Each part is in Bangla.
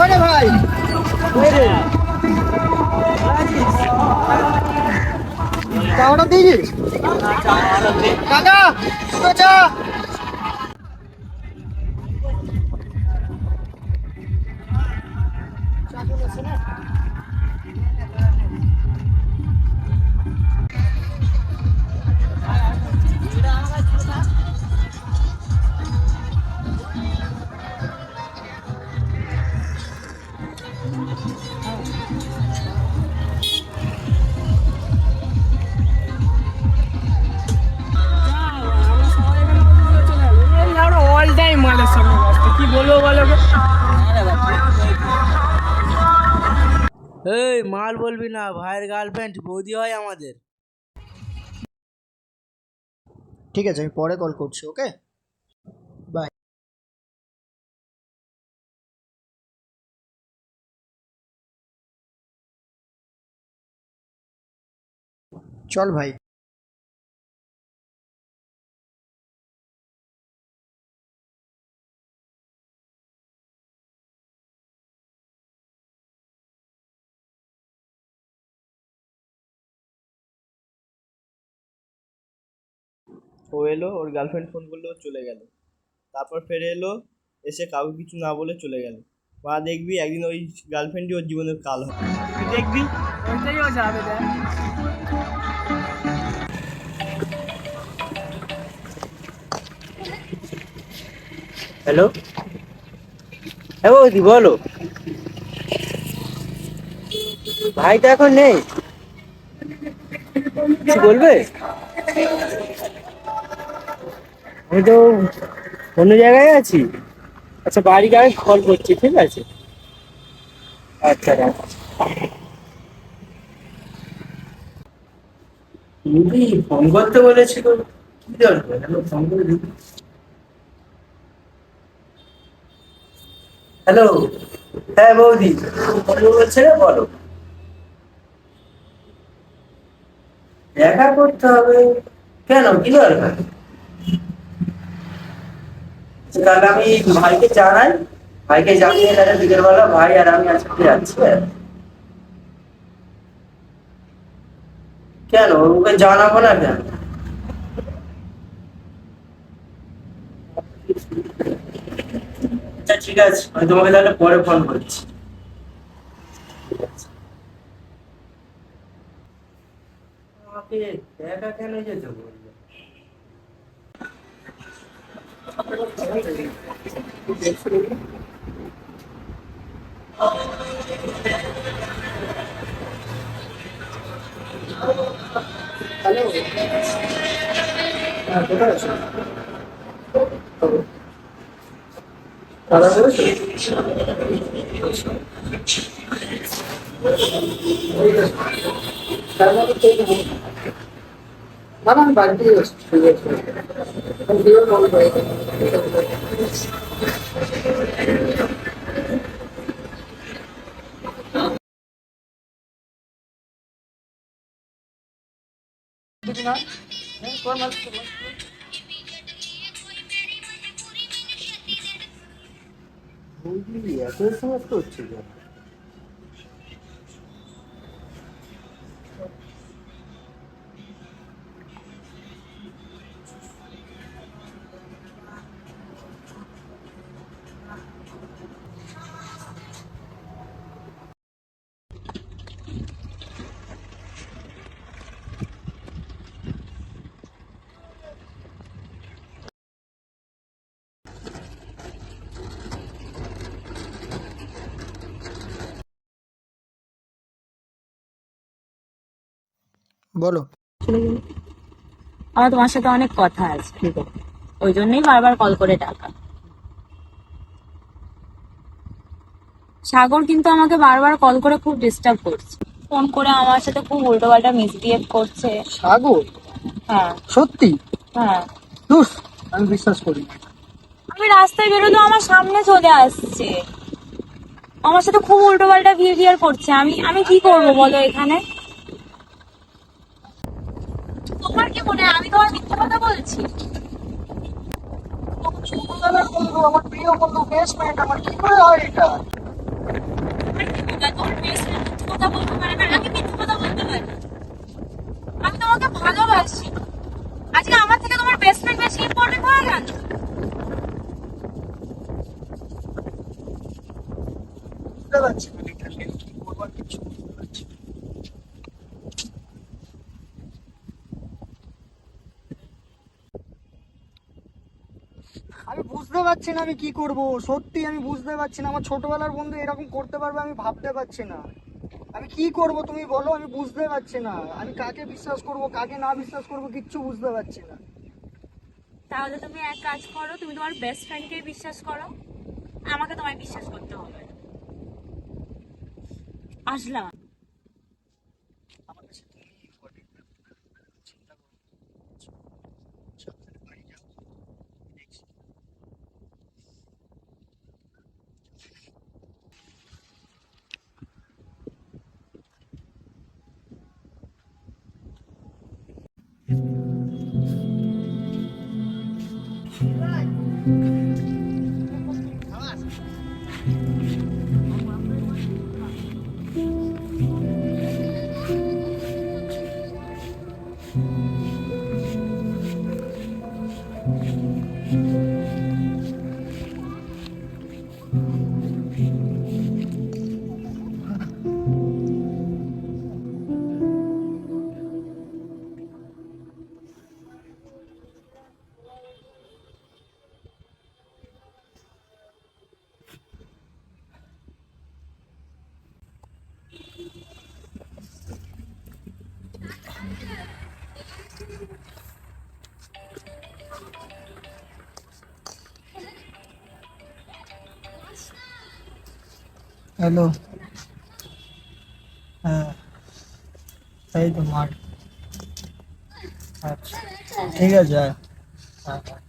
ওরে ভাই, ওরে চাওয়াটা দিয়েছিস কাকা? তো চা। অল টাইম মালের সঙ্গে ব্যস্ত, কি বলবো বলো গো? এই মাল বলবি না, ভাইয়ের গার্লফ্রেন্ড বৌদি হয় আমাদের। ঠিক আছে, আমি পরে কল করছি। ওকে, বাই। চল ভাই। ও এলো, ওর গার্লফ্রেন্ড ফোন করলো, ও চলে গেল। তারপর ফিরে এলো, এসে কাউকে কিছু না বলে চলে গেল। মা দেখবি একদিন ওই গার্লফ্রেন্ডই ওর জীবনের কাল হবে। তুই দেখবি, ওইটাই ও যাবে দেখ। হ্যালো, হ্যাঁ বৌদি বলো। ভাই তো এখন নেই, কিছু বলবে? আমি তো অন্য জায়গায় আছি। আচ্ছা, বাড়ি গিয়ে কল করছি, ঠিক আছে? আচ্ছা রাখছি। তুমি ফোন করতে বলেছিল, কি দরকার? হ্যালো, ফোন করে দিবি। হ্যালো, হ্যাঁ বৌদি বলছে না, বলো। দেখা করতে হবে কেন, কি দরকার? তাহলে আমি ভাইকে জানাই, ভাইকে জানিয়ে তাহলে বিকেলবেলা ভাই আর আমি আজকে যাচ্ছি। কেন ওকে জানাবো না কেন? আচ্ছা ঠিক আছে, আমি তোমাকে তাহলে পরে ফোন করছি। ঠিক আছে। আমাকে দেখা কেন যেতে বললো? হ্যালো, হ্যাঁ কোথায় আছো? খারাপ হয়েছে? না না, আমি বাড়িতেই আছি, ঠিক আছে। আমি দিয়ে কল করে বুঝলি এত সমস্ত হচ্ছে কেন? বলো। আমার তোমার সাথে অনেক কথা আছে, ঠিক আছে? ওই জন্যই বারবার কল করে ডাকা। সাগর কিন্তু আমাকে বারবার কল করে খুব ডিস্টার্ব করছে, ফোন করে আমার সাথে খুব উল্টোপাল্টা মিসবিহেভ করছে। সাগর? হ্যাঁ সত্যি? হ্যাঁ, ধুস, আমি বিশ্বাস করি না। আমি রাস্তায় বেরোলে আমার সামনে চলে আসছে, আমার সাথে খুব উল্টোপাল্টা বিহেভিয়ার করছে। আমি আমি কি করবো বলো এখানে? তোমার কি মনে হয় আমি তোমার মিথ্যে কথা বলছি? ছোটবেলার বন্ধু, আমার প্রিয় বন্ধু, বেস্ট ফ্রেন্ড, আমার কি করে হয় এটা? আমার কি মনে হয় তোমার বেস্ট ফ্রেন্ড মিথ্যে কথা বলতে পারে না, আমি মিথ্যে কথা বলতে পারি? আমি তোমাকে ভালোবাসি, আজকে আমার থেকে তোমার বেস্ট ফ্রেন্ড বেশি ইম্পর্টেন্ট হয়ে গেল? বুঝতে পারছি না এটা নিয়ে কি করবো, আর কিছু বুঝতে পারছি না। আমি বুঝতে পারছি না আমি কি করব, সত্যি আমি বুঝতে পারছি না। আমার ছোটবেলার বন্ধু এরকম করতে পারবে আমি ভাবতে পারছি না। আমি কি করব তুমি বলো, আমি বুঝতে পারছি না। আমি কাকে বিশ্বাস করব, কাকে না বিশ্বাস করব, কিচ্ছু বুঝতে পারছি না। তাহলে তুমি এক কাজ করো, তুমি তোমার বেস্ট ফ্রেন্ডকে বিশ্বাস করো, আমাকে তোমায় বিশ্বাস করতে হবে। আসলাম। আমার কাছে তুমি ইম্পর্টেন্ট, চিন্তা করো। সাবধানে বাড়ি যাও, দেখছি। হ্যালো, হ্যাঁ এই তো মাঠ। আচ্ছা ঠিক আছে, হ্যাঁ হ্যাঁ হ্যাঁ।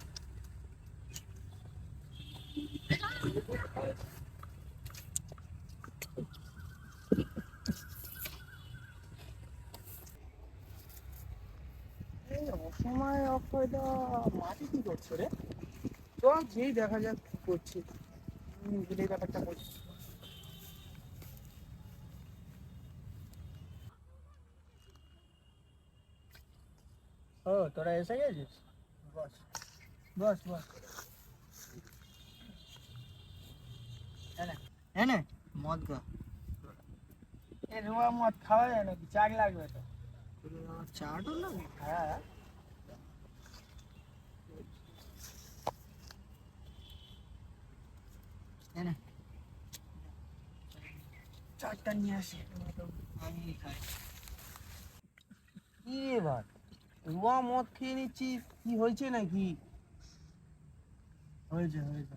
এই অসময়ে অফ করে দেওয়া, মাটি কি করছে রে? তো যেই দেখা যাক কি করছি, নিজেদের ব্যাপারটা করছি। ও তোরা এসে গেছিস, বস বস বস। এনে এনে মদ খা। এ রুয়া মদ খাওয়া যায় নাকি? চাক লাগবে তো। চাটও লাগবে? হ্যাঁ। এনে চারটা নিয়ে আসি, আমি খাই। কি এবার রুয়া মদ খেয়ে নিচ্ছিস, কি হয়েছে নাকি? হয়েছে হয়েছে,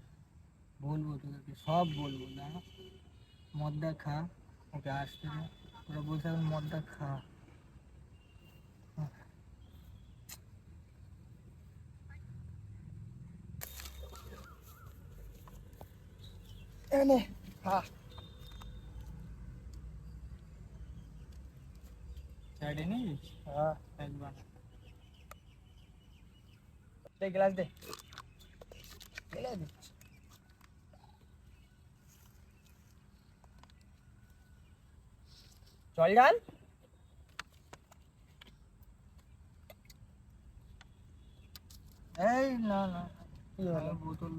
বলবো তোদেরকে সব বলবো। না মদটা খা, ওকে আসতে দে, তোরা বলছে এখন মদটা খা। এনে খা। চাটে নিয়েছিস? হ্যাঁ একবার। দে গ্লাস দে, গেলে দিচ্ছি। জল ঢাল। এই না না, কি হলো? বোতল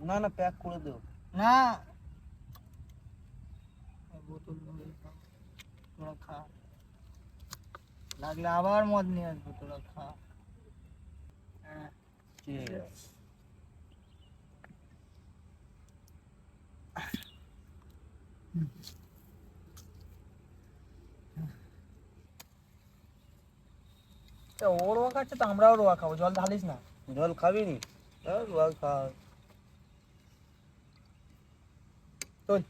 না না, প্যাক করে দেও না, বোতল ভরেই খাও। তোরা খা, লাগলে আবার মদ নিয়ে আসবো, তোরা খা। হ্যাঁ ঠিক আছে। ও রোয়া খাচ্ছে তো আমরাও রোয়া খাবো, জল ঢালিস না। জল খাবি নি? রোয়া খা। চল।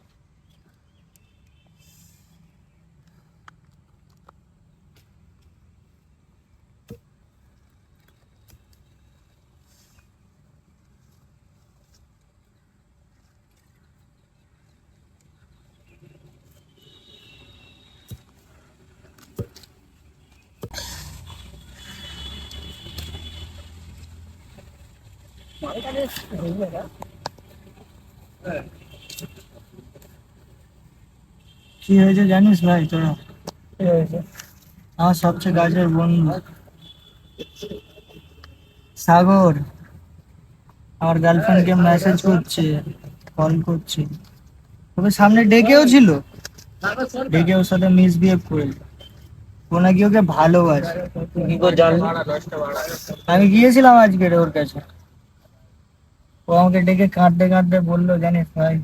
কি হয়েছে জানিস ভাই তোরা? কি হয়েছে? আমার সবচেয়ে কাছের বন্ধু সাগর আমার গার্লফ্রেন্ডকে মেসেজ করছে, কল করছে। তবে সামনে ডেকেও ছিল, ডেকে ওর সাথে মিসবিহেভ করে। ও নাকি ওকে ভালোবাসে। কি করে জানলি? আমি গিয়েছিলাম আজকে ওর কাছে। ও আমাকে ডেকে কাঁদতে কাঁদতে বললো, জানিস ভাই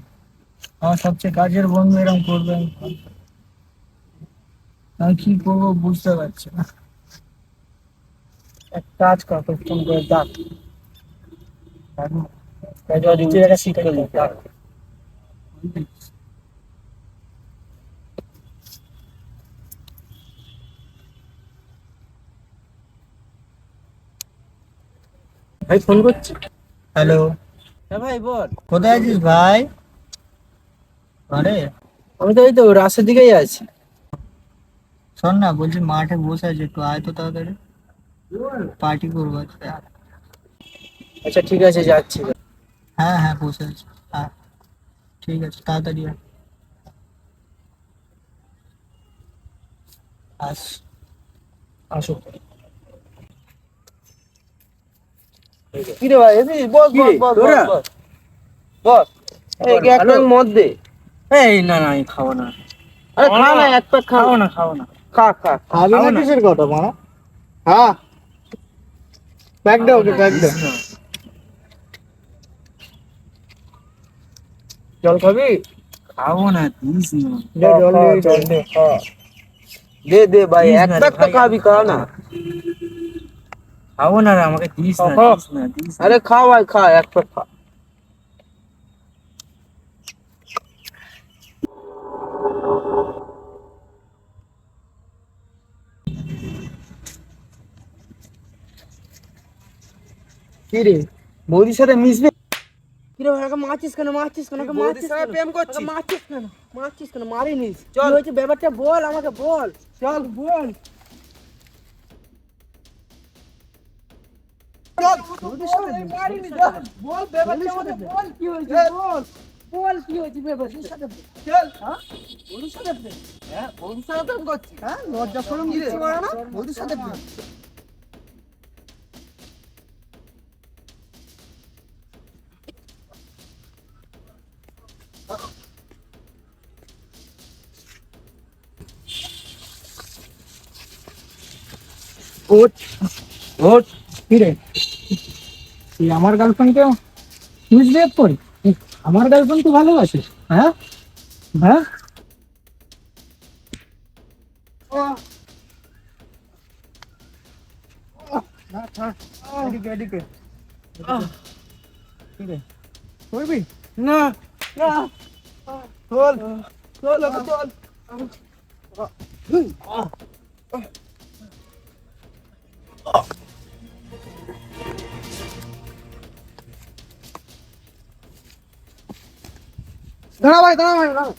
আমার সবচেয়ে কাছের বন্ধু এরকম করবে। আমি কি করবো বুঝতে পারছি না। এক কাজ কর, তোর ফোন করে ডাক। ভাই ফোন করছি। হ্যালো, হ্যাঁ ভাই বল। কোথায় আছিস ভাই? আরে আমি তো এই তো রাস্তার দিকেই আছি। শোন না, বলছি মাঠে বসে আছে, একটু আয় তো তাড়াতাড়ি, পার্টি করবো আজকে। আচ্ছা ঠিক আছে, যাচ্ছি। হ্যাঁ হ্যাঁ বসে আছি, হ্যাঁ ঠিক আছে তাড়াতাড়ি আয়। আস। আসো। কি রে ভাই, এসে বস বস বস বস বস। এই এক প্যাক মদ দে। এই না না, আমি খাবো না। আরে খা না, এক প্যাক খাবো না, খাবো না। খা খা। খাবি না কিসের কথা মারা? হ্যাঁ প্যাক দে ওকে, প্যাক দে। জল খাবি? খাবো না, দিস না। দে জল দে, জল দে। দে দে ভাই, এক প্যাক তো খাবি, খা না। খাবো না রে, আমাকে দিস না, দিস না, দিস না। আরে খা ভাই, খা, এক প্যাক খা। কি রে, বৌদির সাথে মিশবে? কিরে ভাই, আমাকে মারছিস কেন? মারছিস কেন? আমাকে মারছিস কেন? প্রেম করছিস? মারছিস কেন? মারছিস কেন? মারিনিস। কি হয়েছে ব্যাপারটা বল আমাকে, বল। চল বল। বল ব্যাপারটা আমাকে বল, কি হয়েছে বল। বল কি হয়েছে ব্যাপারটা। চল। হ্যাঁ বৌদির সাথে প্রেম? হ্যাঁ বৌদির সাথে প্রেম করছিস? হ্যাঁ লজ্জা শরম কিছু করে না? বৌদির সাথে প্রেম? ওট ওট। কি রে, তুই আমার গার্লফ্রেন্ডকে মিসবিহেভ করি? আমার গার্লফ্রেন্ড তুই ভালোবাসিস? হ্যাঁ হ্যাঁ। এদিকে এদিকে। কি রে, করবি? না না, চল চল ওকে চল। দাঁড়া ভাই, দাঁড়া ভাই, দাঁড়া।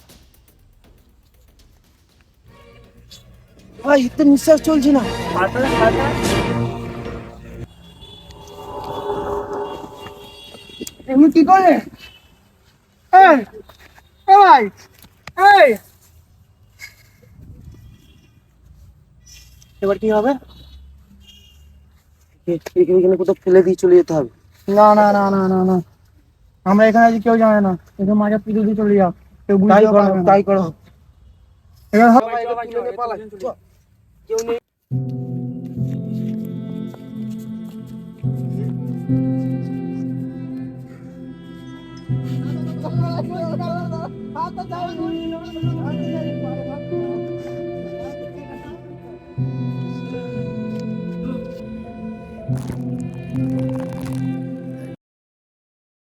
ভাই এতে নিঃশ্বাস চলছে না। এমনি কি করলে? এই এ ভাই, এই এবার কি হবে? এখানে কোথাও ফেলে দিয়ে চলে যেতে হবে। না না না না না না, আমরা এখানে আছি কেউ জানে না। এখানে মাঝে পুজো দিয়ে চলে যাও, কেউ বুঝতেও পারবে না। তাই করো। এখানে কেউ নেই।